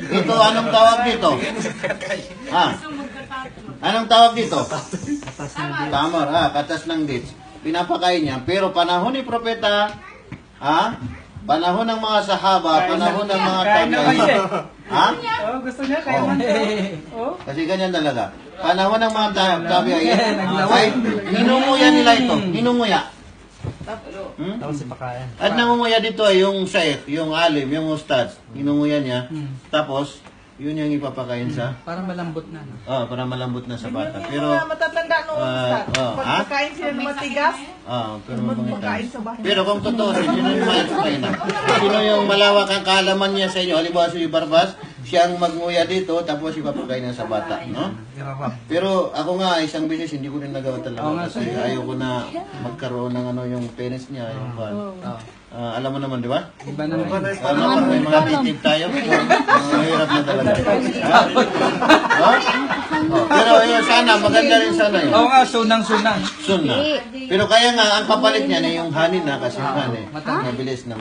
Ito, anong tawag dito? Ha? Anong tawag dito? Tamar, katas ng dates. Pinapakain niya. Pero panahon ni propeta, panahon ng mga sahaba, panahon ng mga tabi. Ha? Oh, gusto niya, kaya man. Oh. Kasi ganyan talaga. Panahon ng mga tabi ay ninunguya nila ito. Ninunguya. Tapos ipakain. At nangunguya dito ay yung sheikh, yung alim, yung ustad. Ninunguya niya. Tapos, yun yung ipapakain sa... Para malambot na. No? para malambot na sa bata. Yung Pero... mga matatanda noon, pagkain sila ng matigas, pero pagkain sa bahay. Pero kung totoo, sino yung maipakain na? Sino yung malawak ang kaalaman niya sa inyo? Halimbawa si Barbas, siya ang magnguya dito, tapos ipapakain na sa bata. No? Pero ako nga, isang beses, hindi ko rin nagawa talaga. Kasi ayoko na magkaroon ng yung penis niya. Yung alam mo naman, di ba? Iba naman. May mga titip tayo. Mahirap na talaga. Pero sana, maganda rin sana yun. Oo nga, sunang-sunang. Soon na. Pero kaya nga, ang kapalit niya na yung honey na kasi yung honey. Mabilis na.